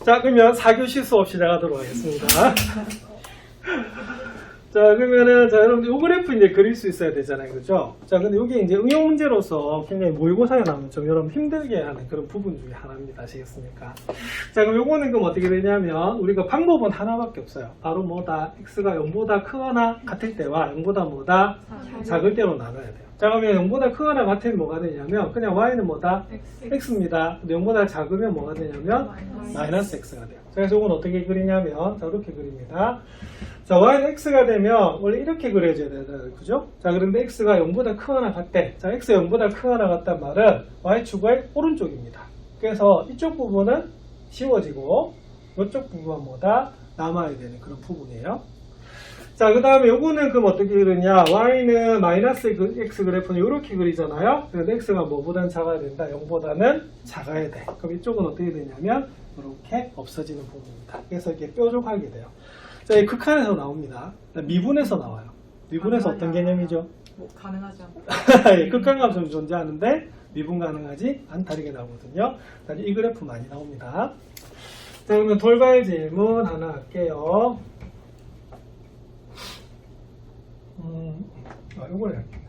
자, 그러면 4교시 수업 시작하도록 하겠습니다. 자, 그러면은, 자, 여러분들 요 그래프 이제 그릴 수 있어야 되잖아요. 그죠? 자, 근데 이게 이제 응용 문제로서 굉장히 모의고사에 나오면 좀 여러분 힘들게 하는 그런 부분 중에 하나입니다. 아시겠습니까? 자, 그럼 요거는 그럼 어떻게 되냐면, 우리가 방법은 하나밖에 없어요. 바로 뭐다? x가 0보다 크거나 같을 때와 0보다 뭐다? 작을 때로 나눠야 돼요. 자, 그러면 0보다 크거나 같으면 뭐가 되냐면, 그냥 y는 뭐다? x입니다. 근데 0보다 작으면 뭐가 되냐면, 마이너스 x가 돼요. 자, 그래서 이건 어떻게 그리냐면, 자, 이렇게 그립니다. 자, y는 x가 되면 원래 이렇게 그려줘야 되잖아요. 그죠? 자, 그런데 x가 0보다 크거나 같대. 자, x가 0보다 크거나 같단 말은 y축의 오른쪽입니다. 그래서 이쪽 부분은 지워지고 이쪽 부분은 뭐다? 남아야 되는 그런 부분이에요. 자, 그 다음에 요거는 그럼 어떻게 그리냐? y는 마이너스 x 그래프는 이렇게 그리잖아요. 그래서 x가 뭐보다는 작아야 된다? 0보다는 작아야 돼. 그럼 이쪽은 어떻게 되냐면 이렇게 없어지는 부분입니다. 그래서 이렇게 뾰족하게 돼요. 자, 이 극한에서 나옵니다. 미분에서 나와요. 미분에서 어떤 개념이죠? 뭐 가능하죠. 극한값은 존재하는데 미분 가능하지 않다르게 나오거든요. 이 그래프 많이 나옵니다. 자, 그러면 돌발 질문 하나 할게요. 요거를 할게요.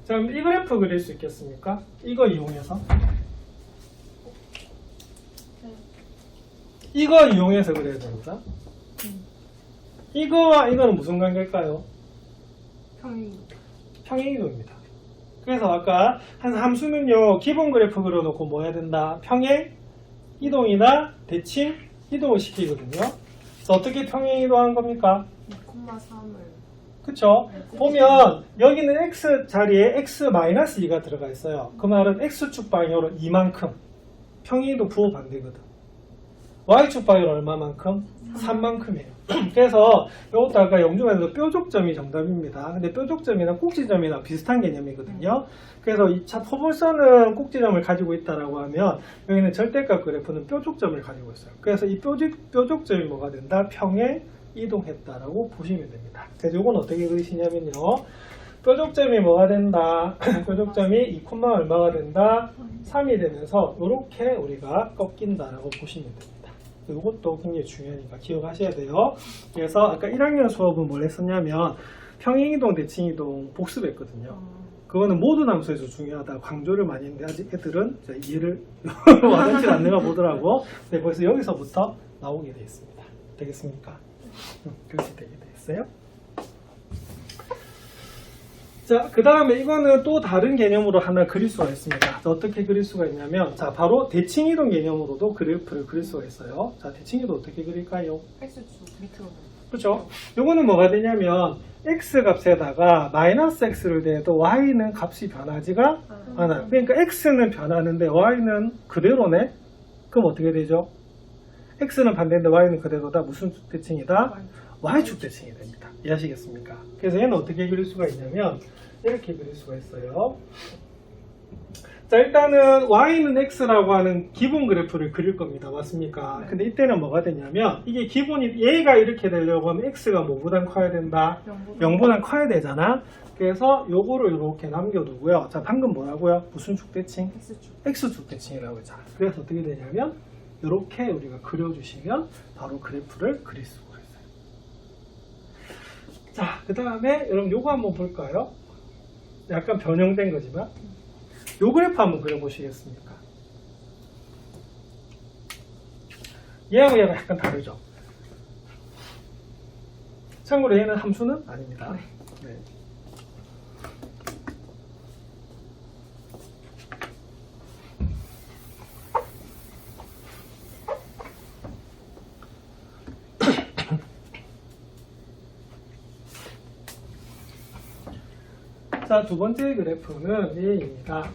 자, 그럼 이 그래프 그릴 수 있겠습니까? 이거 이용해서. 이거 이용해서 그려야 됩니다. 이거와 이거는 무슨 관계일까요? 평행이동입니다. 그래서 아까 한 함수는요, 기본 그래프 그려놓고 뭐 해야 된다? 평행 이동이나 대칭 이동을 시키거든요. 그래서 어떻게 평행 이동한 겁니까? 2,3을 그쵸? 보면 여기는 x 자리에 x-2가 들어가 있어요. 그 말은 x축 방향으로 이만큼 평행이동 부호 반대거든. y축 방향은 얼마만큼? 3만큼이에요. 그래서 이것도 아까 영주에서 뾰족점이 정답입니다. 근데 뾰족점이나 꼭지점이나 비슷한 개념이거든요. 그래서 2차 포볼선은 꼭지점을 가지고 있다라고 하면 여기는 절대값 그래프는 뾰족점을 가지고 있어요. 그래서 이 뾰족점이 뭐가 된다? 평행 이동했다라고 보시면 됩니다. 그래서 이건 어떻게 그리시냐면요. 뾰족점이 뭐가 된다? 뾰족점이 2, 얼마가 된다? 3이 되면서 이렇게 우리가 꺾인다라고 보시면 됩니다. 이것도 굉장히 중요하니까 기억하셔야 돼요. 그래서 아까 1학년 수업은 뭘 했었냐면 평행이동, 대칭이동 복습했거든요. 그거는 모든 함수에서 중요하다 강조를 많이 했는데 아직 애들은 이해를 와닿지 않는가 보더라고. 네, 그래서 여기서부터 나오게 되어 있습니다. 되겠습니까? 그렇게 되게 되겠어요? 자, 그 다음에 이거는 또 다른 개념으로 하나 그릴 수가 있습니다. 어떻게 그릴 수가 있냐면, 자, 바로 대칭이동 개념으로도 그래프를 그릴 수가 있어요. 자, 대칭이동 어떻게 그릴까요? x축 밑으로. 그렇죠? 요거는 뭐가 되냐면, x 값에다가 마이너스 x를 대도 y는 값이 변하지가 않아요. 그러니까 x는 변하는데 y는 그대로네? 그럼 어떻게 되죠? x는 반대인데 y는 그대로다. 무슨 대칭이다? y축 대칭이 됩니다. 이해하시겠습니까? 그래서 얘는 어떻게 그릴 수가 있냐면 이렇게 그릴 수가 있어요. 자, 일단은 y는 x라고 하는 기본 그래프를 그릴 겁니다. 맞습니까? 근데 이때는 뭐가 되냐면 이게 기본이 얘가 이렇게 되려고 하면 x가 뭐보단 커야 된다? 0보단 커야 되잖아. 그래서 요거를 이렇게 남겨두고요. 자, 방금 뭐라고요? 무슨 축 대칭? x축 대칭이라고 했잖아. 그래서 어떻게 되냐면 이렇게 우리가 그려주시면 바로 그래프를 그릴 수가 있어요. 자, 그 다음에 여러분 요거 한번 볼까요? 약간 변형된 거지만 요 그래프 한번 그려보시겠습니까? 얘하고 얘가 약간 다르죠? 참고로 얘는 함수는 아닙니다. 네. 자, 두 번째 그래프는 얘입니다.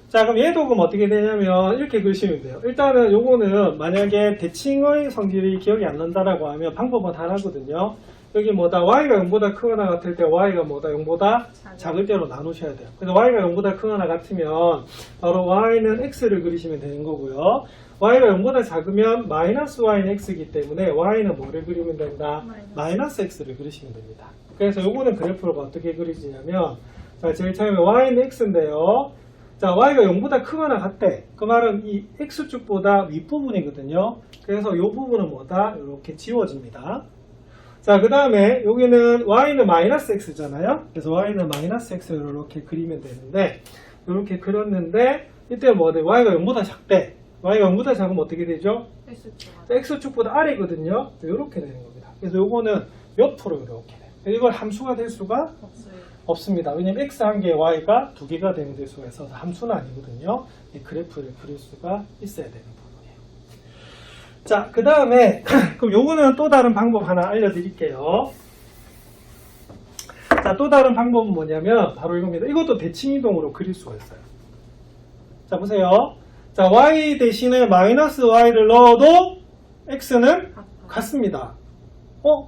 자, 그럼 얘도 그럼 어떻게 되냐면 이렇게 그리시면 돼요. 일단은 요거는 만약에 대칭의 성질이 기억이 안 난다라고 하면 방법은 하나거든요. 여기 뭐다? y가 0보다 크거나 같을 때 y가 뭐다? 0보다 작을 때로 나누셔야 돼요. 그래서 y가 0보다 크거나 같으면 바로 y는 x를 그리시면 되는 거고요. y가 0보다 작으면 마이너스 y는 x이기 때문에 y는 뭐를 그리면 된다? 마이너스 x를 그리시면 됩니다. 그래서 요거는 그래프를 어떻게 그리시냐면 자, 제일 처음에 y는 x인데요. 자, y가 0보다 크거나 같대. 그 말은 이 x축보다 윗부분이거든요. 그래서 이 부분은 뭐다? 이렇게 지워집니다. 자, 그 다음에 여기는 y는 마이너스 x잖아요. 그래서 y는 마이너스 x를 이렇게 그리면 되는데, 이렇게 그렸는데 이때 뭐 돼? y가 0보다 작대. y가 0보다 작으면 어떻게 되죠? X축. 자, x축보다 아래거든요. 이렇게 되는 겁니다. 그래서 요거는 옆으로 이렇게 돼요. 이걸 함수가 될 수가 없어요. 없습니다. 왜냐면 x 한 개에 y가 두 개가 되면 될 수가 있어서 함수는 아니거든요. 이 그래프를 그릴 수가 있어야 되는 부분이에요. 자, 그 다음에 그럼 요거는 또 다른 방법 하나 알려드릴게요. 자, 또 다른 방법은 뭐냐면 바로 이겁니다. 이것도 대칭이동으로 그릴 수가 있어요. 자, 보세요. 자, y 대신에 마이너스 y를 넣어도 x는 같습니다.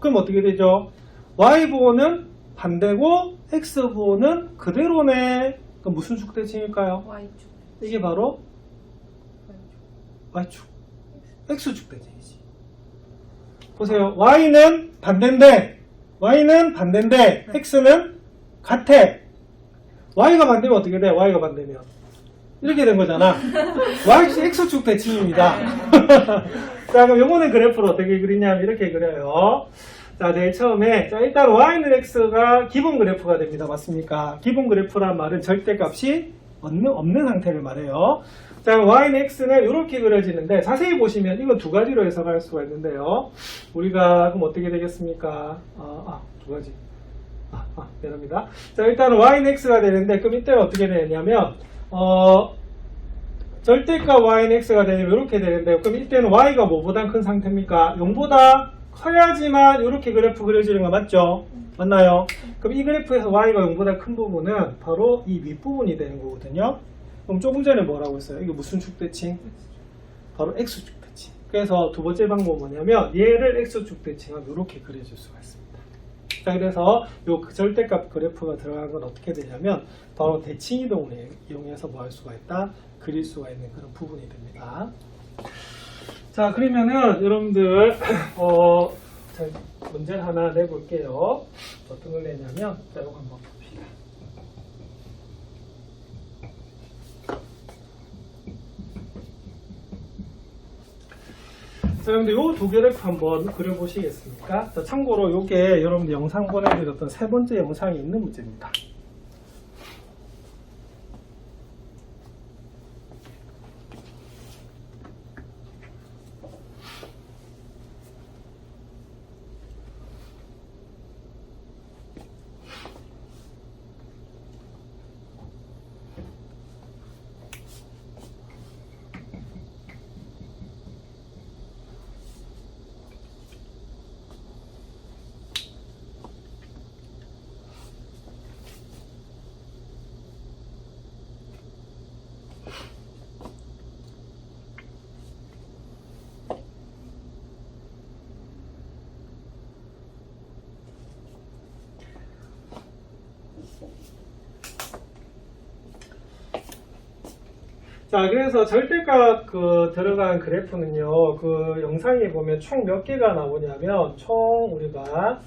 그럼 어떻게 되죠? y 부호는 반대고 x 부호는 그대로네. 그럼 무슨 축대칭일까요? Y축. 이게 바로 y축, x축 대칭이지. 보세요. y는 반대인데 x는 같아. y가 반대면 어떻게 돼? y가 반대면 이렇게 된 거잖아. x축 대칭입니다. 자, 그럼 요거는 그래프를 어떻게 그리냐면 이렇게 그려요. 자, 제일 처음에 자, 일단 y는 x가 기본 그래프가 됩니다. 맞습니까? 기본 그래프란 말은 절대값이 없는 상태를 말해요. 자, y는 x는 이렇게 그려지는데 자세히 보시면 이건 두 가지로 해석할 수가 있는데요. 우리가 그럼 어떻게 되겠습니까? 두 가지. 미안합니다. 자, 일단 y는 x가 되는데 그럼 이때는 어떻게 되냐면 절대값 y는 x가 되면 이렇게 되는데 그럼 이때는 y가 뭐보다 큰 상태입니까? 0보다 커야지만 이렇게 그래프 그려지는 거 맞죠? 맞나요? 그럼 이 그래프에서 y가 0보다 큰 부분은 바로 이 윗부분이 되는 거거든요. 그럼 조금 전에 뭐라고 했어요? 이게 무슨 축대칭? 바로 x축 대칭. 그래서 두 번째 방법은 뭐냐면 얘를 x축 대칭하면 이렇게 그려줄 수가 있습니다. 자, 그래서 요 절대값 그래프가 들어간 건 어떻게 되냐면 바로 대칭이동을 이용해서 뭐 할 수가 있다? 그릴 수가 있는 그런 부분이 됩니다. 자, 그러면은 여러분들 자, 문제 하나 내볼게요. 어떤 걸 내냐면 자, 이거 한번 봅시다. 자, 여러분들 요 두 그래프 한번 그려보시겠습니까? 자, 참고로 요게 여러분들 영상 보내드렸던 세 번째 영상에 있는 문제입니다. 자, 그래서 절대값 들어간 그래프는요, 그 영상에 보면 총 몇 개가 나오냐면, 총 우리가,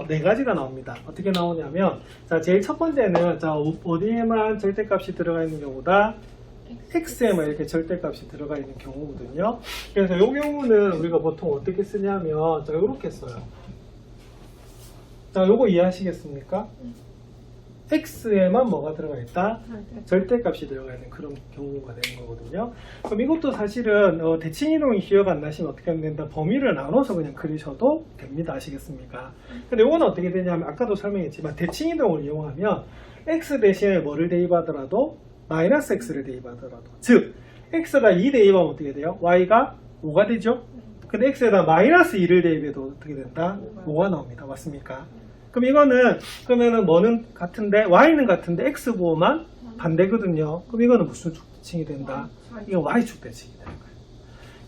네 가지가 나옵니다. 어떻게 나오냐면, 자, 제일 첫 번째는, 자, 어디에만 절대값이 들어가 있는 경우다? x에만 이렇게 절대값이 들어가 있는 경우거든요. 그래서 이 경우는 우리가 보통 어떻게 쓰냐면, 자, 이렇게 써요. 자, 요거 이해하시겠습니까? x에만 뭐가 들어가 있다? 절대값이 들어가 있는 그런 경우가 되는 거거든요. 그럼 이것도 사실은 대칭이동이 기억 안 나시면 어떻게 하면 된다? 범위를 나눠서 그냥 그리셔도 됩니다. 아시겠습니까? 근데 이거는 어떻게 되냐면 아까도 설명했지만 대칭이동을 이용하면 x 대신에 뭐를 대입하더라도 마이너스 x를 대입하더라도 즉 x가 2 대입하면 어떻게 돼요? y가 5가 되죠? 근데 x에다 마이너스 2를 대입해도 어떻게 된다? 5가 나옵니다. 맞습니까? 그럼 이거는 그러면은 뭐는 같은데 y는 같은데 x 부호만 반대거든요. 그럼 이거는 무슨 축대칭이 된다? 이건 y축 대칭이 되는 거예요.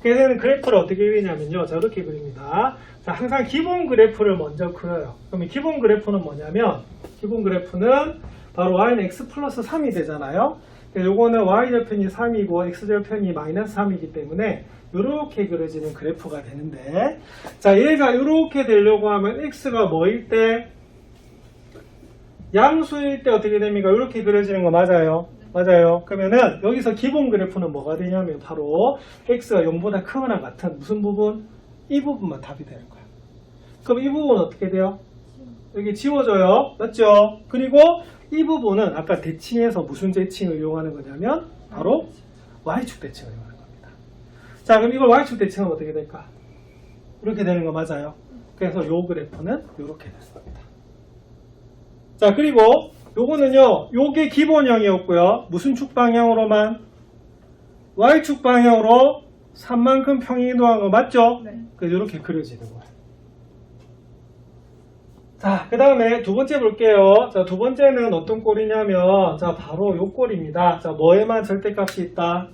그래서 그래프를 어떻게 그리냐면요. 자, 이렇게 그립니다. 자, 항상 기본 그래프를 먼저 그려요. 그럼 이 기본 그래프는 뭐냐면 기본 그래프는 바로 y는 x 플러스 3이 되잖아요. 요거는 y절편이 3이고 x절편이 마이너스 3이기 때문에 이렇게 그려지는 그래프가 되는데, 자, 얘가 이렇게 되려고 하면 x가 뭐일 때? 양수일 때 어떻게 됩니까? 이렇게 그려지는 거 맞아요? 맞아요. 그러면은 여기서 기본 그래프는 뭐가 되냐면 바로 x가 0보다 크거나 같은 무슨 부분? 이 부분만 답이 되는 거야. 그럼 이 부분은 어떻게 돼요? 여기 지워져요. 맞죠? 그리고 이 부분은 아까 대칭에서 무슨 대칭을 이용하는 거냐면 바로 y축 대칭을 이용하는 겁니다. 자, 그럼 이걸 y축 대칭하면 어떻게 될까? 이렇게 되는 거 맞아요. 그래서 요 그래프는 이렇게 됐습니다. 자, 그리고 요거는요, 요게 기본형이었고요. 무슨 축 방향으로만? y축 방향으로 3만큼 평행이동한 거 맞죠? 네. 그래서 이렇게 그려지는 거예요. 자, 그 다음에 두 번째 볼게요. 자, 두 번째는 어떤 꼴이냐면, 자, 바로 요 꼴입니다. 자, 뭐에만 절대값이 있다?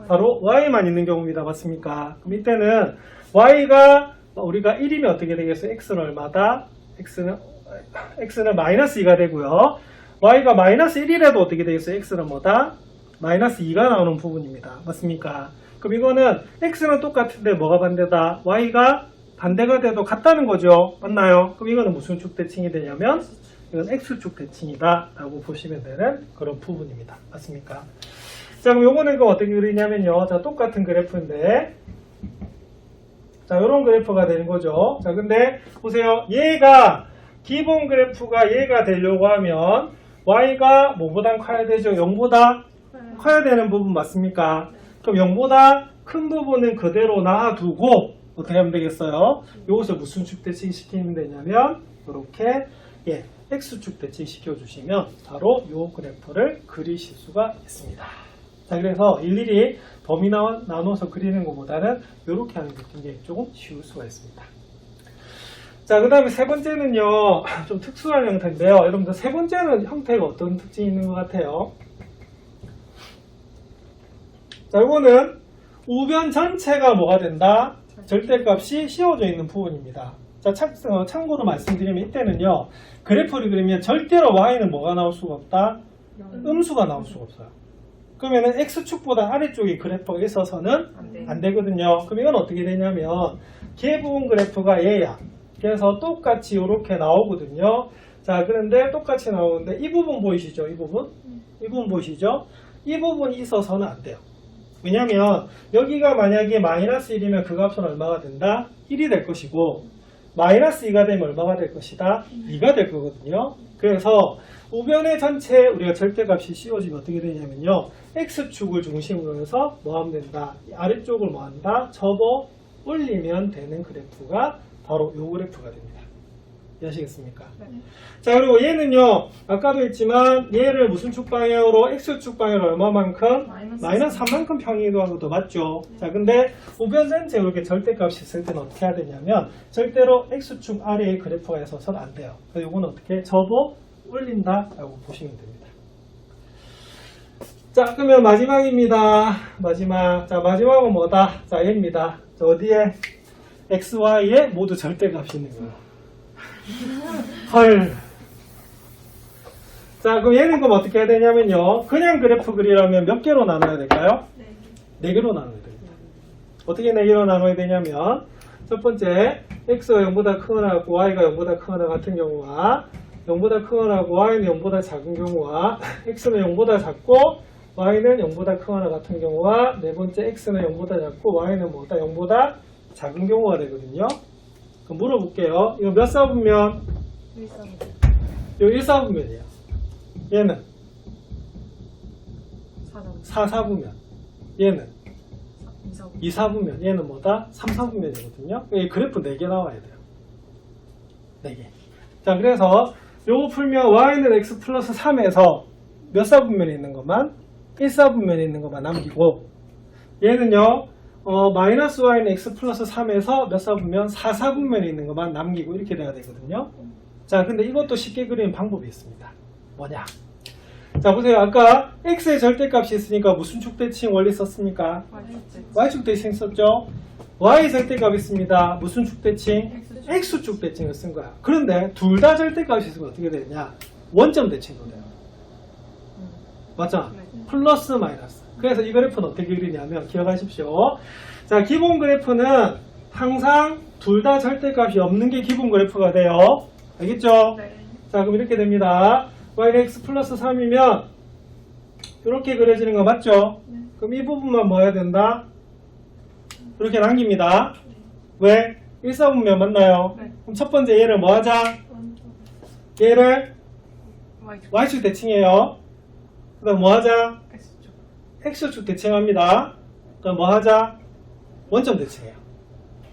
바로 y만 있는 경우입니다. 맞습니까? 그럼 이때는 y가 우리가 1이면 어떻게 되겠어요? x는 얼마다? x는 마이너스 2가 되고요. y가 마이너스 1이라도 어떻게 되겠어요? x는 뭐다? 마이너스 2가 나오는 부분입니다. 맞습니까? 그럼 이거는 x는 똑같은데 뭐가 반대다? y가 반대가 돼도 같다는 거죠. 맞나요? 그럼 이거는 무슨 축 대칭이 되냐면 이건 x축 대칭이다 라고 보시면 되는 그런 부분입니다. 맞습니까? 자, 그럼 요거는 그럼 어떻게 그리냐면요. 자, 똑같은 그래프인데 자, 요런 그래프가 되는 거죠. 자, 근데 보세요. 얘가 기본 그래프가 얘가 되려고 하면 y가 뭐보다 커야 되죠? 0보다 커야 되는 부분 맞습니까? 그럼 0보다 큰 부분은 그대로 놔두고 어떻게 하면 되겠어요? 요것을 무슨 축 대칭 시키면 되냐면 이렇게 x축 대칭 시켜주시면 바로 요 그래프를 그리실 수가 있습니다. 자, 그래서 일일이 범위 나눠서 그리는 것보다는 이렇게 하는 게 굉장히 조금 쉬울 수가 있습니다. 자, 그 다음에 세 번째는요, 좀 특수한 형태인데요. 여러분들 세 번째는 형태가 어떤 특징이 있는 것 같아요? 자, 이거는 우변 전체가 뭐가 된다? 절대값이 씌워져 있는 부분입니다. 자, 참고로 말씀드리면 이때는요, 그래프를 그리면 절대로 y는 뭐가 나올 수가 없다? 음수가 나올 수가 없어요. 그러면은 x축보다 아래쪽에 그래프가 있어서는 안 되거든요. 그럼 이건 어떻게 되냐면 개부분 그래프가 얘야. 그래서 똑같이 이렇게 나오거든요. 자, 그런데 똑같이 나오는데 이 부분 보이시죠? 이 부분? 이 부분 보이시죠? 이 부분이 있어서는 안 돼요. 왜냐면 여기가 만약에 마이너스 1이면 그 값은 얼마가 된다? 1이 될 것이고 마이너스 2가 되면 얼마가 될 것이다? 2가 될 거거든요. 그래서 우변의 전체에 우리가 절대값이 씌워지면 어떻게 되냐면요. x축을 중심으로 해서 뭐 하면 된다? 아래쪽을 뭐 한다? 접어 올리면 되는 그래프가 바로 요 그래프가 됩니다. 이해하시겠습니까? 네. 자, 그리고 얘는요, 아까도 했지만 얘를 무슨 축 방향으로? x축 방향으로 얼마만큼? 마이너스 3만큼 평행이동한 것도 맞죠? 자, 근데 우변 전체 이렇게 절대값이 있을 때는 어떻게 해야 되냐면 절대로 x축 아래에 그래프가 있어서는 안 돼요. 그래서 이거는 어떻게 접어 올린다 라고 보시면 됩니다. 자, 그러면 마지막입니다. 마지막. 자, 마지막은 뭐다? 자, 얘입니다. 자, 어디에? x, y에 모두 절대값이 있는 거예요. 헐. 자, 그럼 얘는 그럼 어떻게 해야 되냐면요. 그냥 그래프 그리려면 몇 개로 나눠야 될까요? 네 개로 나눠야 됩니다. 어떻게 4개로 나눠야 되냐면 첫 번째, x가 0보다 크거나 같고 y가 0보다 크거나 같은 경우와 0보다 크거나 하고 y는 0보다 작은 경우와 x는 0보다 작고 y는 0보다 크거나 같은 경우와 네 번째 x는 0보다 작고 y는 뭐다? 0보다 작은 경우가 되거든요. 그럼 물어볼게요. 이거 몇 사분면? 1사분면. 이거 1사분면이에요. 얘는? 4사분면. 얘는? 2사분면. 얘는 뭐다? 3사분면이거든요. 그래프 4개 나와야 돼요. 4개. 자, 그래서 요거 풀면 y는 x 플러스 3에서 몇 사분면이 있는 것만? 1사분면이 있는 것만 남기고 얘는요 마이너스 y는 x 플러스 3에서 몇 사분면? 4사분면이 있는 것만 남기고 이렇게 돼야 되거든요. 자, 근데 이것도 쉽게 그리는 방법이 있습니다. 뭐냐? 자, 보세요. 아까 x의 절대값이 있으니까 무슨 축대칭 원리 썼습니까? y축 대칭 썼죠? y 절대값이 있습니다. 무슨 축대칭? x축 대칭을 쓴 거야. 그런데 둘 다 절대값이 있으면 어떻게 되냐? 원점 대칭도 돼요. 맞죠? 플러스 마이너스. 그래서 이 그래프는 어떻게 그리냐면 기억하십시오. 자, 기본 그래프는 항상 둘 다 절대값이 없는 게 기본 그래프가 돼요. 알겠죠? 네. 자, 그럼 이렇게 됩니다. y는 x 플러스 3이면 이렇게 그려지는 거 맞죠? 네. 그럼 이 부분만 뭐 해야 된다? 이렇게 남깁니다. 왜? 일사분면 맞나요? 네. 그럼 첫 번째 얘를 뭐 하자? 얘를 Y축. Y축 대칭해요. 그 다음 뭐 하자? X축. X축 대칭합니다. 그 다음 뭐 하자? 원점 대칭해요.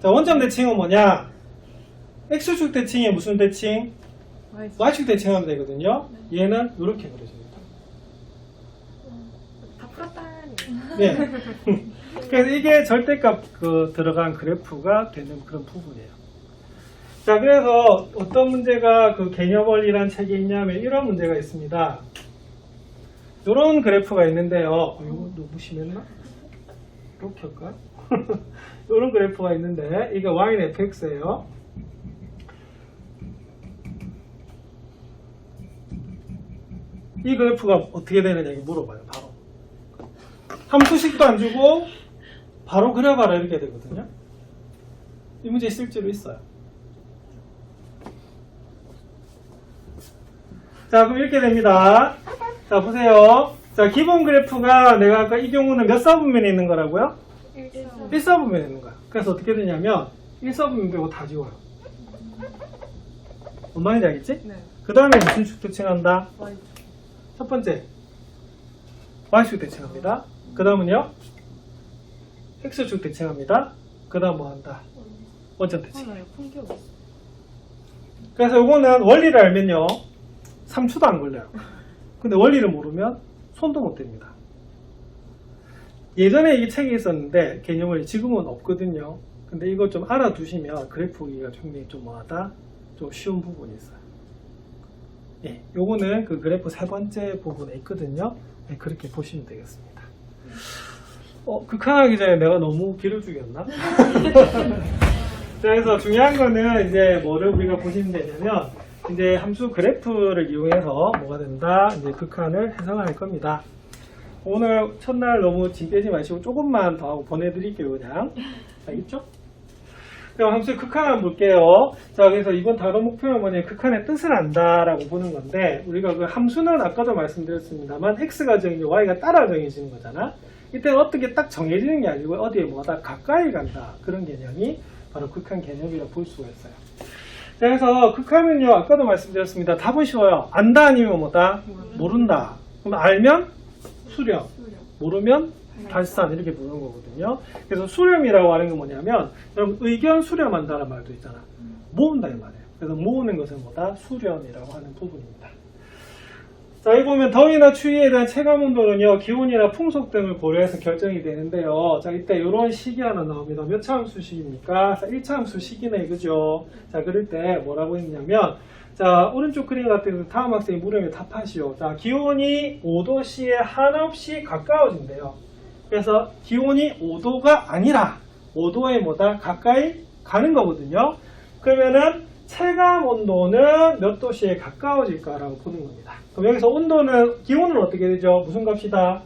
자, 원점 대칭은 뭐냐? X축 대칭이 무슨 대칭? Y축. Y축 대칭하면 되거든요. 얘는 이렇게 그려집니다. 다 풀었다. 네. 그래서 이게 절대값 들어간 그래프가 되는 그런 부분이에요. 자, 그래서 어떤 문제가 그 개념 원리란 책에 있냐면 이런 문제가 있습니다. 이런 그래프가 있는데요. 이거 너무 심했나? 이렇게 할까? 이런 그래프가 있는데 이게 y는 fx예요. 이 그래프가 어떻게 되느냐 이렇게 물어봐요. 바로 함수식도 안 주고 바로 그려봐라 이렇게 되거든요. 이 문제 실제로 있어요. 자, 그럼 이렇게 됩니다. 자, 보세요. 자, 기본 그래프가 내가 아까 이 경우는 몇 사분면에 있는 거라고요? 1사분면에 있는 거야. 그래서 어떻게 되냐면 1사분면 빼고 다 지워요. 뭔 말인지 알겠지? 네. 그 다음에 무슨 축 대칭한다? Y축. 첫 번째 Y축 대칭합니다. 그 다음은요? X축 대칭합니다. 그 다음 뭐 한다? 원점 대칭. 하나요. 풍경. 그래서 요거는 원리를 알면요 3초도 안 걸려요. 근데 원리를 모르면 손도 못 댑니다. 예전에 이 책이 있었는데 개념원리 지금은 없거든요. 근데 이거 좀 알아두시면 그래프 보기가 굉장히 좀 뭐하다? 좀 쉬운 부분이 있어요. 예, 요거는 그 그래프 세 번째 부분에 있거든요. 예, 그렇게 보시면 되겠습니다. 극한하기 전에 내가 너무 길을 죽였나? 자, 그래서 중요한 거는 이제 뭐를 우리가 보시면 되냐면 이제 함수 그래프를 이용해서 뭐가 된다? 이제 극한을 해석할 겁니다. 오늘 첫날 너무 짐 빼지 마시고 조금만 더 하고 보내드릴게요, 그냥. 알겠죠? 그럼 함수의 극한 한번 볼게요. 자, 그래서 이번 단어 목표는 뭐냐면 극한의 뜻을 안다라고 보는 건데, 우리가 그 함수는 아까도 말씀드렸습니다만, x가 정해지고 y가 따라 정해지는 거잖아. 이때는 어떻게 딱 정해지는 게 아니고, 어디에 뭐다 가까이 간다. 그런 개념이 바로 극한 개념이라고 볼 수가 있어요. 자, 그래서 극한은요, 아까도 말씀드렸습니다. 답은 쉬워요. 안다 아니면 뭐다? 모른다. 그럼 알면 수렴, 모르면 발산 이렇게 부르는 거거든요. 그래서 수렴이라고 하는 건 뭐냐면 여러분 의견 수렴한다는 말도 있잖아. 모은다 이 말이에요. 그래서 모으는 것은 뭐다? 수렴이라고 하는 부분입니다. 자, 여기 보면 더위나 추위에 대한 체감 온도는요 기온이나 풍속 등을 고려해서 결정이 되는데요. 자, 이때 이런 식이 하나 나옵니다. 몇 차 함수식입니까? 1차 함수식이네, 그죠? 자, 그럴 때 뭐라고 했냐면, 자, 오른쪽 그림 같은 경우 다음 학생이 물으면 답하시오. 자, 기온이 5도씨에 한없이 가까워진대요. 그래서 기온이 5도가 아니라 5도에 뭐다? 가까이 가는 거거든요. 그러면은 체감 온도는 몇 도씨에 가까워질까라고 보는 겁니다. 그럼 여기서 온도는, 기온은 어떻게 되죠? 무슨 값이다?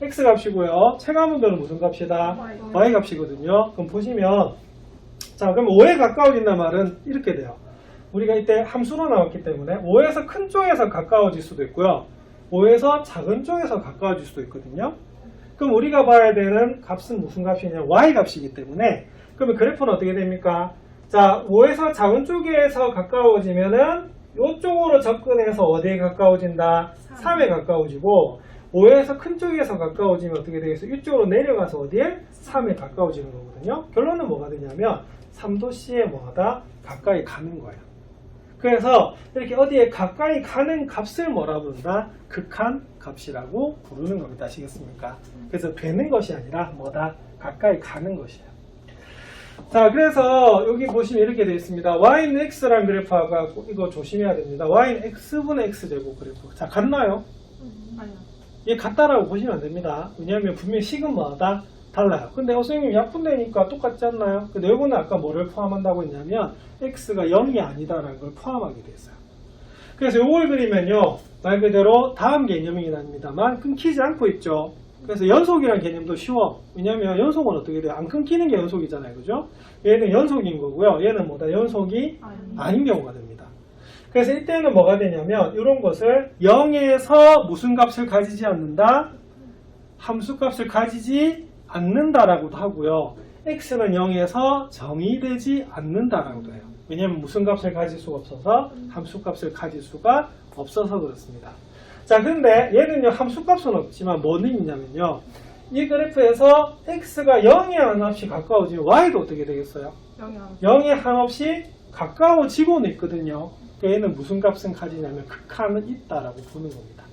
X 값이고요. 체감 온도는 무슨 값이다? Y 값이거든요. 그럼 보시면, 자, 그럼 5에 가까워진다는 말은 이렇게 돼요. 우리가 이때 함수로 나왔기 때문에 5에서 큰 쪽에서 가까워질 수도 있고요. 5에서 작은 쪽에서 가까워질 수도 있거든요. 그럼 우리가 봐야 되는 값은 무슨 값이냐? Y 값이기 때문에, 그러면 그래프는 어떻게 됩니까? 자, 5에서 작은 쪽에서 가까워지면은 이쪽으로 접근해서 어디에 가까워진다? 3에 가까워지고, 5에서 큰 쪽에서 가까워지면 어떻게 되겠어요? 이쪽으로 내려가서 어디에? 3에 가까워지는 거거든요. 결론은 뭐가 되냐면 3도씨에 뭐하다? 가까이 가는 거예요. 그래서 이렇게 어디에 가까이 가는 값을 뭐라 부른다? 극한 값이라고 부르는 겁니다. 아시겠습니까? 그래서 되는 것이 아니라 뭐다? 가까이 가는 것이에요. 자, 그래서 여기 보시면 이렇게 되어 있습니다. y는 x라는 그래프하고 이거 조심해야 됩니다. y는 x분의 x제곱 그래프. 자, 같나요? 아니요. 얘 같다라고 보시면 안 됩니다. 왜냐하면 분명히 식은 뭐하다? 달라요. 근데 선생님 약분되니까 똑같지 않나요? 근데 이거는 아까 뭐를 포함한다고 했냐면 x가 0이 아니다라는 걸 포함하게 돼 있어요. 그래서 이걸 그리면요, 말 그대로 다음 개념이긴 합니다만 끊기지 않고 있죠. 그래서 연속이라는 개념도 쉬워. 왜냐면 연속은 어떻게 돼요? 안 끊기는 게 연속이잖아요. 그죠? 얘는 연속인 거고요. 얘는 뭐다? 연속이 아닌 경우가 됩니다. 그래서 이때는 뭐가 되냐면 이런 것을 0에서 무슨 값을 가지지 않는다? 함수값을 가지지 않는다라고도 하고요. x는 0에서 정의되지 않는다라고도 해요. 왜냐하면 무슨 값을 가질 수가 없어서 함수값을 가질 수가 없어서 그렇습니다. 자, 근데 얘는요, 함수값은 없지만 뭐는 있냐면요. 이 그래프에서 x가 0에 한없이 가까워지면 y도 어떻게 되겠어요? 0에 한없이 가까워지고는 있거든요. 그러니까 얘는 무슨 값은 가지냐면 극한은 있다라고 보는 겁니다.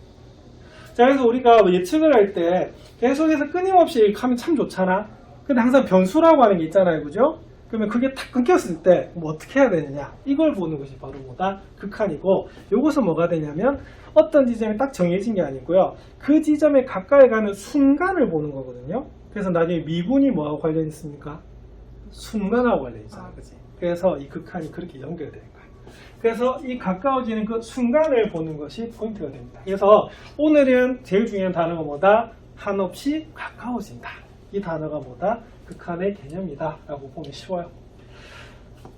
자, 그래서 우리가 예측을 할 때 계속해서 끊임없이 하면 참 좋잖아. 근데 항상 변수라고 하는 게 있잖아요. 그죠? 그러면 그게 탁 끊겼을 때 뭐 어떻게 해야 되느냐. 이걸 보는 것이 바로 뭐다? 극한이고, 요것은 뭐가 되냐면 어떤 지점이 딱 정해진 게 아니고요. 그 지점에 가까이 가는 순간을 보는 거거든요. 그래서 나중에 미분이 뭐하고 관련 있습니까? 순간하고 관련 있잖아요. 그치? 그래서 이 극한이 그렇게 연결되는 거예요. 그래서 이 가까워지는 그 순간을 보는 것이 포인트가 됩니다. 그래서 오늘은 제일 중요한 단어가 뭐다? 한없이 가까워진다. 이 단어가 뭐다? 극한의 개념이다 라고 보면 쉬워요.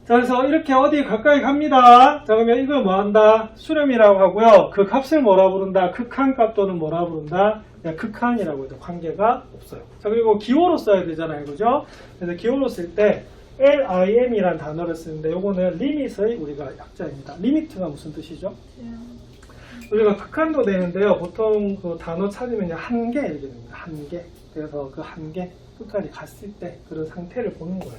자, 그래서 이렇게 어디 가까이 갑니다. 자, 그러면 이걸 뭐 한다? 수렴이라고 하고요. 그 값을 뭐라 부른다? 극한값 또는 뭐라 부른다? 그냥 극한이라고 해도 관계가 없어요. 자, 그리고 기호로 써야 되잖아요. 그죠? 그래서 기호로 쓸 때 LIM이라는 단어를 쓰는데 요거는 리밋의 우리가 약자입니다. 리미트가 무슨 뜻이죠? 우리가 극한도 되는데요. 보통 그 단어 찾으면 한계 이렇게 됩니다. 한계. 그래서 그 한계 끝까지 갔을 때 그런 상태를 보는 거예요.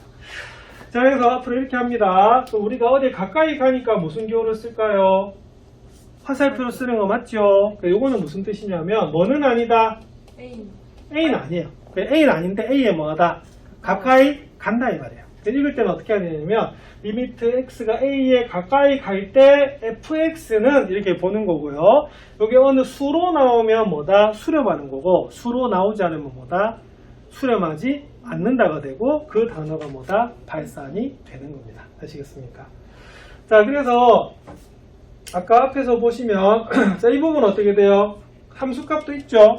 자, 그래서 앞으로 이렇게 합니다. 또 우리가 어디 가까이 가니까 무슨 기호를 쓸까요? 화살표로 쓰는 거 맞죠? 요거는 무슨 뜻이냐면 뭐는 아니다? A는 아니에요. A는 아닌데 A에 뭐하다? 가까이 간다 이 말이에요. 읽을 때는 어떻게 해야 되냐면 리미트 x가 a에 가까이 갈 때 fx는 이렇게 보는 거고요. 여기 어느 수로 나오면 뭐다? 수렴하는 거고, 수로 나오지 않으면 뭐다? 수렴하지 않는다가 되고, 그 단어가 뭐다? 발산이 되는 겁니다. 아시겠습니까? 자, 그래서 아까 앞에서 보시면 자, 이 부분 어떻게 돼요? 함수값도 있죠?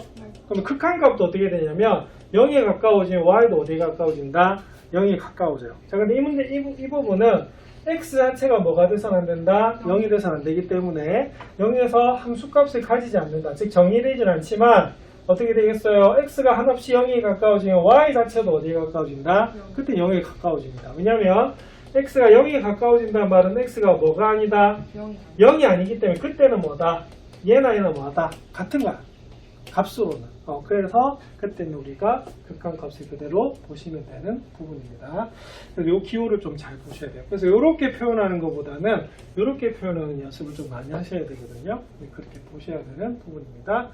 그럼 극한값도 어떻게 되냐면 0에 가까워지면 y도 어디에 가까워진다? 0이 가까워져요. 자, 근데 이 문제, 이 부분은 x 자체가 뭐가 돼서는 안 된다? 0이 돼서는 안 되기 때문에 0에서 함수값을 가지지 않는다. 즉, 정의되진 않지만 어떻게 되겠어요? x가 한없이 0에 가까워지면 y 자체도 어디에 가까워진다? 그때 0에 가까워집니다. 왜냐면 x가 0에 가까워진다는 말은 x가 뭐가 아니다? 0이 아니기 때문에 그때는 뭐다? 얘나 뭐하다? 같은 거야. 값으로는. 그래서 그때는 우리가 극한값을 그대로 보시면 되는 부분입니다. 그래서 이 기호를 좀 잘 보셔야 돼요. 그래서 이렇게 표현하는 것보다는 이렇게 표현하는 연습을 좀 많이 하셔야 되거든요. 그렇게 보셔야 되는 부분입니다.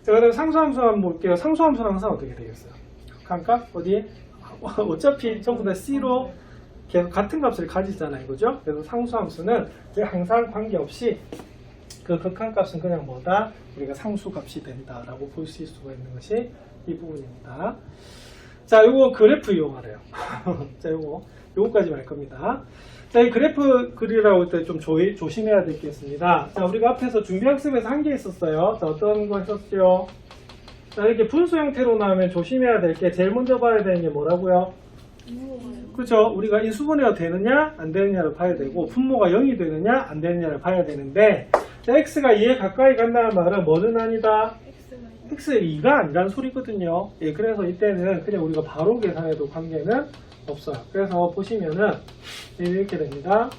자, 그다음 상수함수 한번 볼게요. 상수함수는 항상 어떻게 되겠어요? 극한값 어디에? 어차피 전부 다 C로 계속 같은 값을 가지잖아요. 그죠? 그래서 상수함수는 항상 관계없이 그 극한값은 그냥 뭐다? 우리가 상수값이 된다라고 볼 수 있을 수가 있는 것이 이 부분입니다. 자, 요거 그래프 이용하래요. 자, 요거까지 말 겁니다. 자, 이 그래프 그리라고 할 때 좀 조심해야 될 게 있습니다. 자, 우리가 앞에서 준비학습에서 한 게 있었어요. 자, 어떤 거 했었죠? 자, 이렇게 분수 형태로 나오면 조심해야 될 게 제일 먼저 봐야 되는 게 뭐라고요? 그렇죠. 우리가 인수분해가 되느냐 안 되느냐를 봐야 되고 분모가 0이 되느냐 안 되느냐를 봐야 되는데, 자, x가 2에 가까이 간다는 말은 뭐는 아니다? x가 2가 아니라는 소리거든요. 예, 그래서 이때는 그냥 우리가 바로 계산해도 관계는 없어요. 그래서 보시면은 이렇게 됩니다.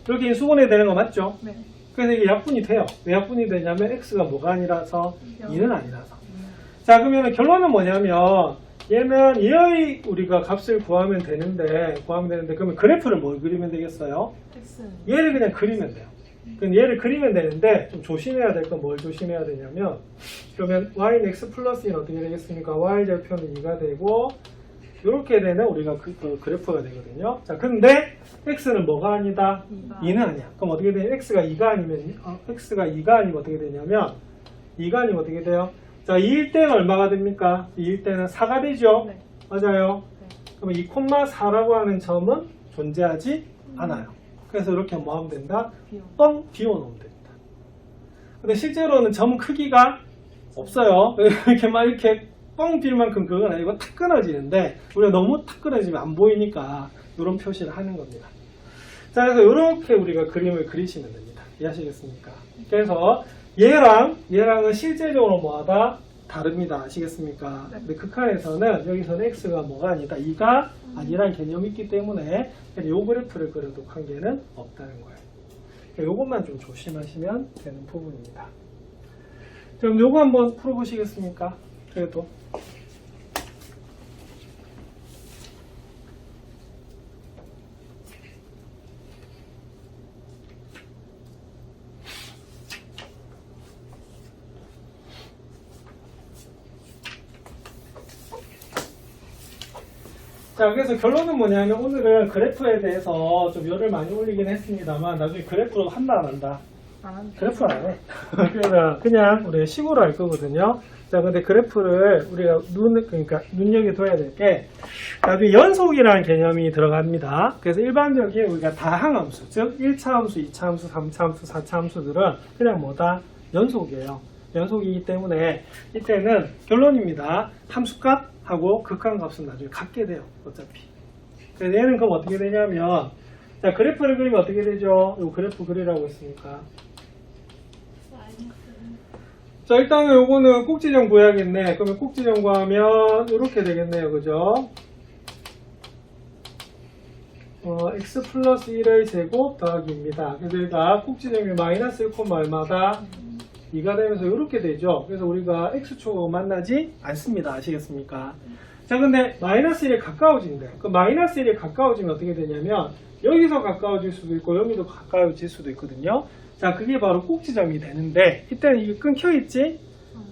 이렇게 인수분해 되는 거 맞죠? 네. 그래서 이게 약분이 돼요. 왜 약분이 되냐면 x가 뭐가 아니라서 2는 아니라서. 자, 그러면 결론은 뭐냐면 얘는 얘의 우리가 값을 구하면 되는데 그러면 그래프를 뭘 그리면 되겠어요? 얘를 그냥 그리면 돼요. 그럼 얘를 그리면 되는데 좀 조심해야 될 건 뭘 조심해야 되냐면, 그러면 y는 x 플러스 1은 어떻게 되겠습니까? y 절표는 2가 되고 이렇게 되는 우리가 그 그래프가 되거든요. 자, 근데 x는 뭐가 아니다? 2는 아니야. 그럼 어떻게 되냐? x가 2가 아니면 x가 2가 아니면 어떻게 되냐면 2가 아니면 어떻게 돼요? 자, 2일 때는 얼마가 됩니까? 2일 때는 4가 되죠? 네. 맞아요? 네. 그러면 2,4라고 하는 점은 존재하지 않아요. 그래서 이렇게 뭐 하면 된다? 뻥 비워놓으면 됩니다. 근데 실제로는 점 크기가 없어요. 이렇게 막 이렇게 뻥 빌 만큼 그건 아니고 탁 끊어지는데 우리가 너무 탁 끊어지면 안 보이니까 이런 표시를 하는 겁니다. 자, 그래서 이렇게 우리가 그림을 그리시면 됩니다. 이해하시겠습니까? 그래서 얘랑은 실제적으로 뭐하다? 다릅니다. 아시겠습니까? 네. 근데 극한에서는 여기서는 x가 뭐가 아니다. 2가 아니란 개념이 있기 때문에 요 그래프를 그려도 관계는 없다는 거예요. 요것만 좀 조심하시면 되는 부분입니다. 그럼 요거 한번 풀어보시겠습니까? 그래도. 자, 그래서 결론은 뭐냐면 오늘은 그래프에 대해서 좀 열을 많이 올리긴 했습니다만 나중에 그래프로 한다 안 한다? 안 한다. 그래프를 안 해. 그래서 그냥 우리가 식으로 할 거거든요. 자, 근데 그래프를 우리가 그러니까 눈여겨둬야 될 게 나중에 연속이라는 개념이 들어갑니다. 그래서 일반적인 우리가 다항함수, 즉 1차 함수, 2차 함수, 3차 함수, 4차 함수들은 그냥 뭐다? 연속이에요. 연속이기 때문에 이때는 결론입니다. 함수값하고 극한값은 나중에 같게 돼요. 어차피. 그래서 얘는 그럼 어떻게 되냐면 자, 그래프를 그리면 어떻게 되죠? 이 그래프 그리라고 했으니까. 자, 일단은 요거는 꼭지점 구해야겠네. 그러면 꼭지점 구하면 이렇게 되겠네요. 그죠? x 플러스 1의 제곱 더하기입니다. 그래서 여기가 꼭지점이 마이너스 1, 얼마다? 2가 되면서 이렇게 되죠. 그래서 우리가 x축하고 만나지 않습니다. 아시겠습니까? 자, 근데 마이너스 1에 가까워진대. 그 마이너스 1에 가까워지면 어떻게 되냐면 여기서 가까워질 수도 있고 여기도 가까워질 수도 있거든요. 자, 그게 바로 꼭지점이 되는데 이때는 이게 끊겨있지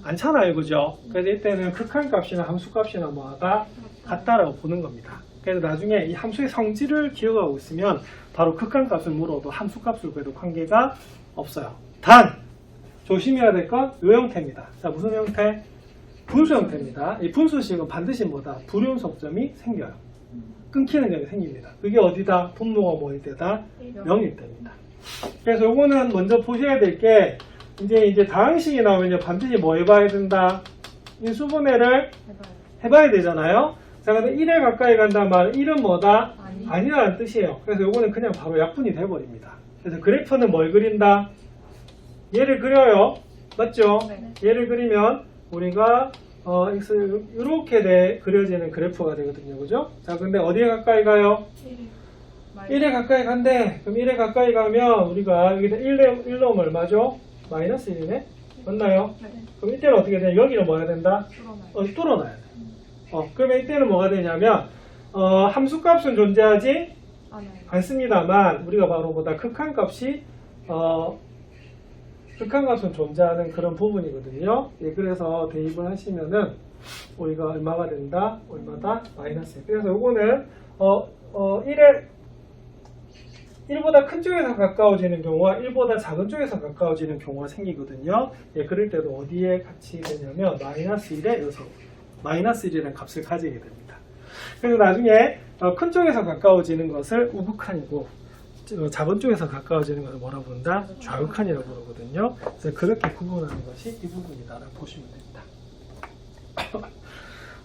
않잖아요. 그죠? 그래서 이때는 극한값이나 함수값이나 뭐가 같다라고 보는 겁니다. 그래서 나중에 이 함수의 성질을 기억하고 있으면 바로 극한값을 물어도 함수값을 그래도 관계가 없어요. 단! 조심해야 될 건 이 형태입니다. 자, 무슨 형태? 분수 형태입니다. 이 분수식은 반드시 뭐다? 불연속점이 생겨요. 끊기는 점이 생깁니다. 그게 어디다? 분모가 뭐일 때다? 0일 때입니다. 그래서 요거는 먼저 보셔야 될 게 이제 다항식이 나오면 반드시 뭐 해봐야 된다? 인수분해를 해봐야 되잖아요. 자, 근데 1에 가까이 간다는 말은 1은 뭐다? 아니라는 뜻이에요. 그래서 요거는 그냥 바로 약분이 돼버립니다. 그래서 그래프는 뭘 그린다? 얘를 그려요. 맞죠? 네. 얘를 그리면 우리가 x 이렇게 그려지는 그래프가 되거든요. 그죠? 자, 근데 어디에 가까이 가요? 1에 가까이 간대. 그럼 1에 가까이 가면 우리가 여기다 1 넣으면 얼마죠? 마이너스 1이네? 맞나요? 네. 그럼 이때는 어떻게 되냐? 여기는 뭐 해야 된다? 뚫어놔요. 뚫어놔야 돼. 그러면 이때는 뭐가 되냐면 함수값은 존재하지 않습니다만 우리가 바로 보다 극한값이 극한값은 존재하는 그런 부분이거든요. 예, 그래서 대입을 하시면은 우리가 얼마가 된다? 얼마다? 마이너스 1. 그래서 요거는 1보다 큰 쪽에서 가까워지는 경우와 1보다 작은 쪽에서 가까워지는 경우가 생기거든요. 예, 그럴 때도 어디에 같이 되냐면 마이너스 1에 요소 마이너스 1이라는 값을 가지게 됩니다. 그래서 나중에 큰 쪽에서 가까워지는 것을 우극한이고 작은 쪽에서 가까워지는 것을 뭐라고 부른다? 좌극한이라고 부르거든요. 그래서 그렇게 구분하는 것이 이 부분이다라고 보시면 됩니다.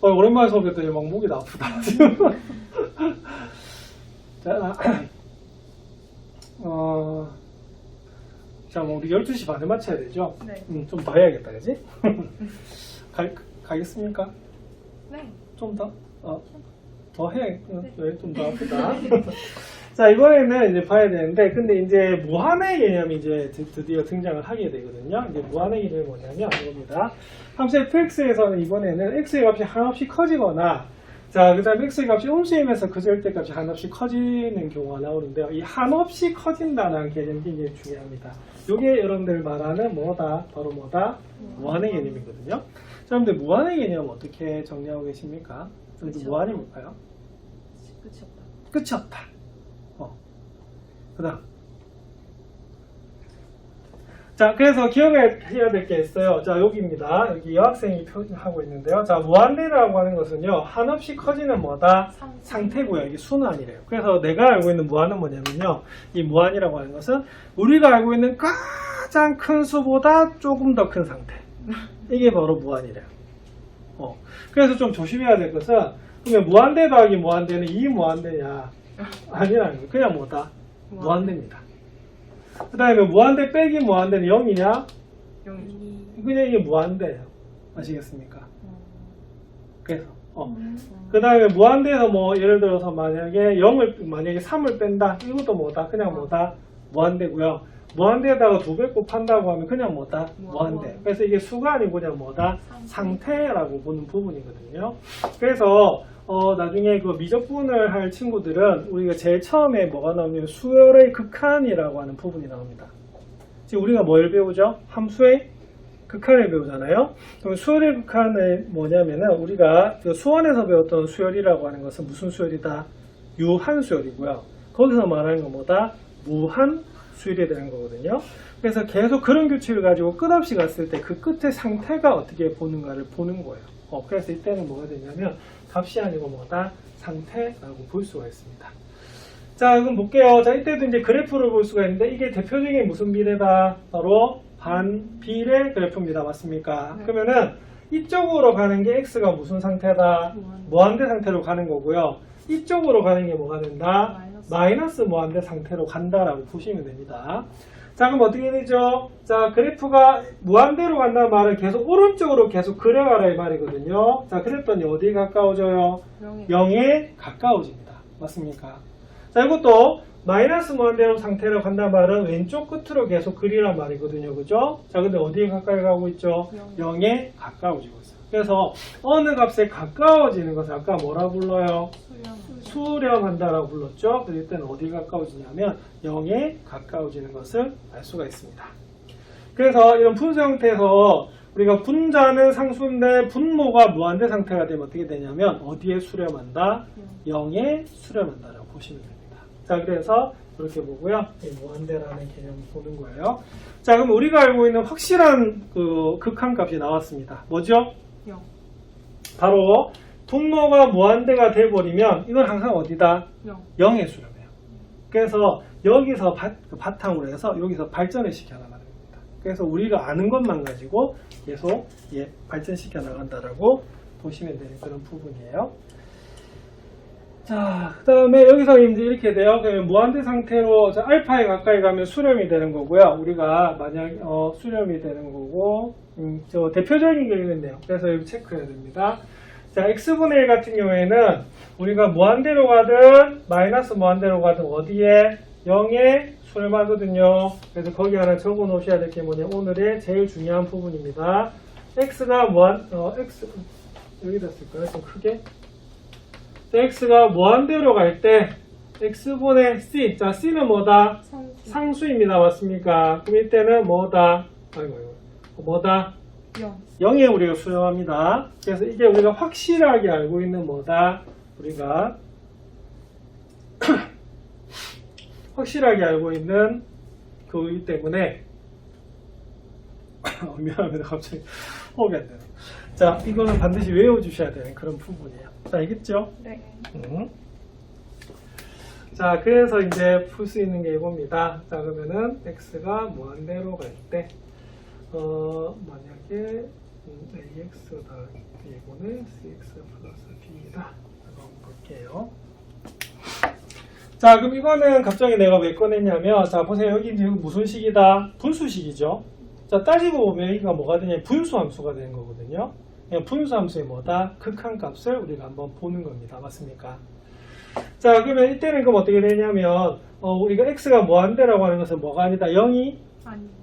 오랜만에 수업했더니 막 목이 아프다. 자, 자, 뭐 우리 12시 반에 마쳐야 되죠? 네. 좀 더 해야겠다, 그지? 가겠습니까? 네. 좀 더? 더 해. 좀 더 아프다. 자, 이번에는 이제 봐야 되는데, 근데 이제 무한의 개념이 이제 드디어 등장을 하게 되거든요. 이제 무한의 개념이 뭐냐면, 이겁니다. 함수 fx에서는 이번에는 x의 값이 한없이 커지거나, 자, 그 다음에 x의 값이 음수이면서 그 절대값이 한없이 커지는 경우가 나오는데요. 이 한없이 커진다는 개념이 굉장히 중요합니다. 이게 여러분들 말하는 뭐다? 바로 뭐다? 무한의 개념이거든요. 자, 여러분들 무한의 개념 어떻게 정리하고 계십니까? 무한이 뭘까요? 끝이 없다. 끝이 없다. 그 다음. 자, 그래서 기억해야 될 게 있어요. 자, 여기입니다. 여기 여학생이 표현하고 있는데요. 자, 무한대라고 하는 것은요, 한없이 커지는 뭐다? 상태고요. 이게 수는 아니래요. 그래서 내가 알고 있는 무한은 뭐냐면요, 이 무한이라고 하는 것은 우리가 알고 있는 가장 큰 수보다 조금 더 큰 상태. 이게 바로 무한이래요. 그래서 좀 조심해야 될 것은, 그러면 무한대 더하기 무한대는 이 무한대냐? 아니라는 거예요. 그냥 뭐다? 무한대입니다. 그 다음에 무한대 빼기 무한대는 0이냐? 0이. 그냥 이게 무한대예요. 아시겠습니까? 그래서 그 다음에 무한대에서 뭐 예를 들어서 만약에 3을 뺀다. 이것도 뭐다? 그냥 뭐다? 무한대고요. 무한대에다가 2배 곱한다고 하면 그냥 뭐다? 무한대. 그래서 이게 수가 아니고 그냥 뭐다? 상태라고 보는 부분이거든요. 그래서 나중에 그 미적분을 할 친구들은 우리가 제일 처음에 뭐가 나오냐면 수열의 극한이라고 하는 부분이 나옵니다. 지금 우리가 뭘 배우죠? 함수의 극한을 배우잖아요. 그럼 수열의 극한은 뭐냐면은 우리가 그 수원에서 배웠던 수열이라고 하는 것은 무슨 수열이다? 유한수열이고요. 거기서 말하는 건 뭐다? 무한수열이 되는 거거든요. 그래서 계속 그런 규칙을 가지고 끝없이 갔을 때 그 끝의 상태가 어떻게 보는가를 보는 거예요. 그래서 이때는 뭐가 되냐면 값이 아니고 뭐다? 상태라고 볼 수가 있습니다. 자, 그럼 볼게요. 자, 이때도 이제 그래프를 볼 수가 있는데 이게 대표적인 무슨 비례다? 바로 반비례 그래프입니다. 맞습니까? 네. 그러면은 이쪽으로 가는 게 x가 무슨 상태다? 무한대 상태로 가는 거고요. 이쪽으로 가는 게 뭐가 된다? 마이너스 무한대 상태로 간다라고 보시면 됩니다. 자, 그럼 어떻게 되죠? 자, 그래프가 무한대로 간다는 말은 계속 오른쪽으로 계속 그려가라 이 말이거든요. 자, 그랬더니 어디에 가까워져요? 0에 가까워집니다. 맞습니까? 자, 이것도 마이너스 무한대로 상태로 간다는 말은 왼쪽 끝으로 계속 그리란 말이거든요. 그죠? 자, 근데 어디에 가까이 가고 있죠? 0에 가까워지고 있어요. 그래서 어느 값에 가까워지는 것을 아까 뭐라 불러요? 수렴한다라고 불렀죠. 그럴 때는 어디에 가까워지냐면 0에 가까워지는 것을 알 수가 있습니다. 그래서 이런 분수 형태에서 우리가 분자는 상수인데 분모가 무한대 상태가 되면 어떻게 되냐면 어디에 수렴한다? 0에 수렴한다라고 보시면 됩니다. 자, 그래서 이렇게 보고요. 무한대라는 개념을 보는 거예요. 자, 그럼 우리가 알고 있는 확실한 그 극한값이 나왔습니다. 뭐죠? 0. 바로 분모가 무한대가 돼버리면 이건 항상 어디다? 0에 수렴해요. 그래서 여기서 바탕으로 해서 여기서 발전을 시켜나가는 겁니다. 그래서 우리가 아는 것만 가지고 계속 발전시켜 나간다라고 보시면 되는 그런 부분이에요. 자, 그 다음에 여기서 이제 이렇게 돼요. 그러면 무한대 상태로 알파에 가까이 가면 수렴이 되는 거고요. 우리가 만약 수렴이 되는 거고 저 대표적인 게 있는데요. 그래서 여기 체크해야 됩니다. 자, x분의 1 같은 경우에는 우리가 무한대로 가든 마이너스 무한대로 가든 어디에 0에 수렴하거든요. 그래서 거기 하나 적어 놓으셔야 될 게 뭐냐, 오늘의 제일 중요한 부분입니다. x가 x 여기다 쓸까요? 좀 크게. x가 무한대로 갈 때 x분의 c, 자 c는 뭐다? 상수입니다. 맞습니까? 그럼 이때는 뭐다? 뭐다? 0에 우리가 수렴합니다. 그래서 이게 우리가 확실하게 알고 있는 뭐다? 우리가 확실하게 알고 있는 그이기 때문에 미안합니다. 갑자기 호흡이 안 되네. 자, 이거는 반드시 외워주셔야 되는 그런 부분이에요. 자, 알겠죠? 네. 자, 그래서 이제 풀 수 있는 게 이겁니다. 자, 그러면은 x가 무한대로 갈 때 만약에 ax 더하기 b분의 cx 플러스 b입니다. 한번 볼게요. 자, 그럼 이거는 갑자기 내가 왜 꺼냈냐면, 자, 보세요. 여기 이제 무슨 식이다? 분수식이죠. 자, 따지고 보면 여기가 뭐가 되냐? 분수함수가 되는 거거든요. 그냥 분수함수의 뭐다? 극한값을 우리가 한번 보는 겁니다. 맞습니까? 자, 그러면 이때는 그럼 어떻게 되냐면, 우리가 x가 무한대라고 하는 것은 뭐가 아니다? 0이?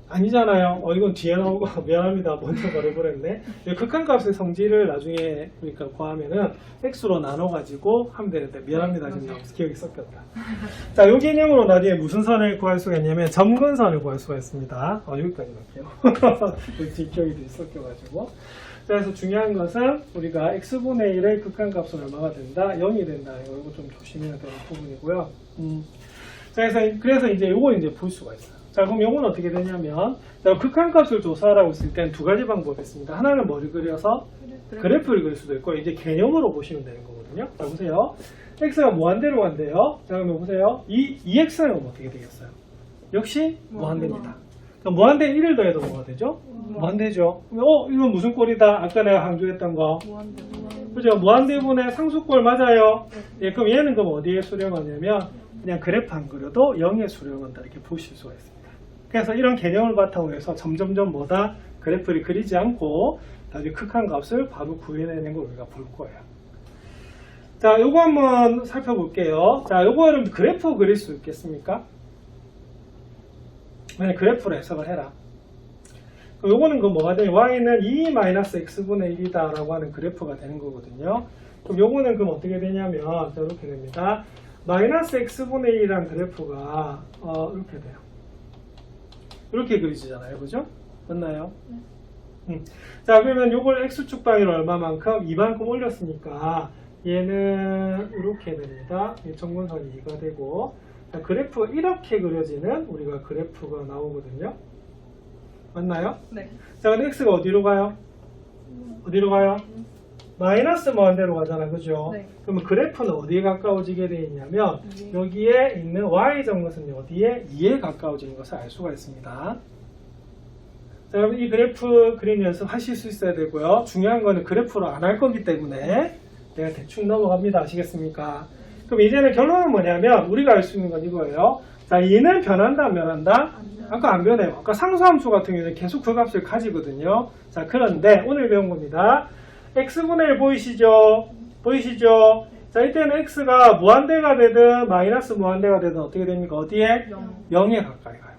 아니잖아요. 이건 뒤에 나오고, 미안합니다. 먼저 말해버렸네. 극한값의 성질을 나중에 우리가 구하면은 x로 나눠가지고 하면 되는데, 미안합니다. 지금 기억이 섞였다. 자, 이 개념으로 나중에 무슨 선을 구할 수가 있냐면, 점근선을 구할 수가 있습니다. 여기까지 갈게요. 뒷기억이 섞여가지고. 자, 그래서 중요한 것은 우리가 x분의 1의 극한값은 얼마가 된다? 0이 된다. 이거 좀 조심해야 되는 부분이고요. 자, 그래서 이제 요거 이제 볼 수가 있어요. 자, 그럼 요건 어떻게 되냐면, 극한값을 조사하라고 했을 때는 두 가지 방법이 있습니다. 하나는 뭐를 그려서 그래프를 그릴 수도 있고, 이제 개념으로 보시면 되는 거거든요. 자, 보세요. x가 무한대로 간대요. 자, 그러면 보세요. 이 2x는 어떻게 되겠어요? 역시 무한대입니다. 그럼 무한대 1을 더해도 뭐가 되죠? 무한대죠. 이건 무슨 꼴이다? 아까 내가 강조했던 거. 그죠? 무한대분의 상수꼴 맞아요. 예, 그럼 얘는 그럼 어디에 수렴하냐면 그냥 그래프 안 그려도 0의 수렴한다 이렇게 보실 수가 있습니다. 그래서 이런 개념을 바탕으로 해서 점점점 뭐다 그래프를 그리지 않고 나중에 극한 값을 바로 구해내는 걸 우리가 볼 거예요. 자, 요거 한번 살펴볼게요. 자, 요거 여러분 그래프 그릴 수 있겠습니까? 만약 그래프로 해석을 해라. 그럼 요거는 그 뭐가 되냐? y는 2-x분의 1이다 라고 하는 그래프가 되는 거거든요. 그럼 요거는 그럼 어떻게 되냐면 자, 이렇게 됩니다. 마이너스 x분의 1이라는 그래프가 이렇게 돼요. 이렇게 그려지잖아요. 그죠? 맞나요? 자, 그러면 요걸 x축 방위로 얼마만큼? 2만큼 올렸으니까 얘는 이렇게 됩니다. 정근선이 2가 되고 자, 그래프가 이렇게 그려지는 우리가 그래프가 나오거든요. 맞나요? 네. 자, 근데 x가 어디로 가요? 어디로 가요? 마이너스 무한대로 가잖아. 그죠? 네. 그러면 그래프는 어디에 가까워지게 되어 있냐면 네. 여기에 있는 y 정것은 어디에? 2에 가까워지는 것을 알 수가 있습니다. 자, 여러분 이 그래프 그림 연습 하실 수 있어야 되고요. 중요한 거는 그래프로 안 할 거기 때문에 내가 대충 넘어갑니다. 아시겠습니까? 그럼 이제는 결론은 뭐냐면 우리가 알 수 있는 건 이거예요. 자, 2는 변한다 안 변한다? 아까 안 변해요. 아까 상수함수 같은 경우는 계속 그 값을 가지거든요. 자, 그런데 오늘 배운 겁니다. x분의 1 보이시죠? 보이시죠? 자, 이때는 x가 무한대가 되든 마이너스 무한대가 되든 어떻게 됩니까? 어디에? 0에 가까이 가요.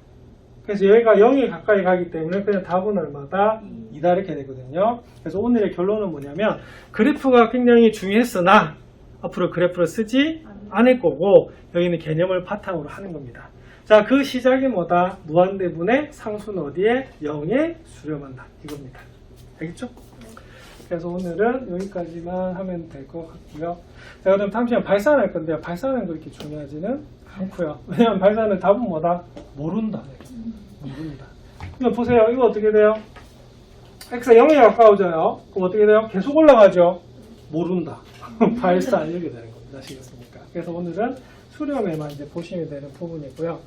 그래서 여기가 0에 가까이 가기 때문에 그냥 답은 얼마다? 2다 이렇게 되거든요. 그래서 오늘의 결론은 뭐냐면 그래프가 굉장히 중요했으나 앞으로 그래프를 쓰지 않을 거고 여기는 개념을 바탕으로 하는 겁니다. 자, 그 시작이 뭐다? 무한대분의 상수는 어디에? 0에 수렴한다. 이겁니다. 알겠죠? 그래서 오늘은 여기까지만 하면 될 것 같고요. 자, 그럼 다음 시간 발산할 건데요. 발산은 그렇게 중요하지는 않고요. 왜냐하면 발산은 답은 뭐다? 모른다. 모른다. 이거 보세요. 이거 어떻게 돼요? x가 0에 가까워져요. 그럼 어떻게 돼요? 계속 올라가죠? 모른다. 발산 이렇게 되는 겁니다. 아시겠습니까? 그래서 오늘은 수렴에만 이제 보시면 되는 부분이고요.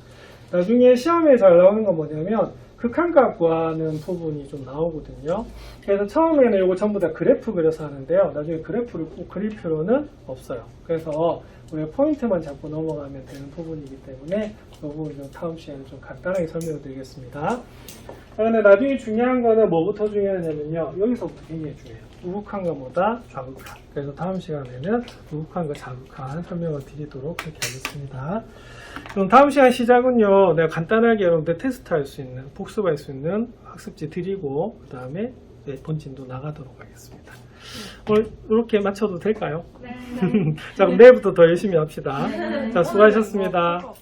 나중에 시험에 잘 나오는 건 뭐냐면 극한값 구하는 부분이 좀 나오거든요. 그래서 처음에는 이거 전부 다 그래프 그려서 하는데요. 나중에 그래프를 꼭 그릴 필요는 없어요. 그래서 우리가 포인트만 잡고 넘어가면 되는 부분이기 때문에 이 부분 좀 다음 시간에 좀 간단하게 설명을 드리겠습니다. 그런데 나중에 중요한 거는 뭐부터 중요하냐면요. 여기서부터 굉장히 중요해요. 우극한과 뭐다? 좌극한. 그래서 다음 시간에는 우극한과 좌극한 설명을 드리도록 그렇게 하겠습니다. 그럼 다음 시간 시작은요. 내가 간단하게 여러분들 테스트할 수 있는, 복습할 수 있는 학습지 드리고 그 다음에 본진도 나가도록 하겠습니다. 오늘 이렇게 맞춰도 될까요? 네. 자, 그럼 내일부터 더 열심히 합시다. 자, 수고하셨습니다.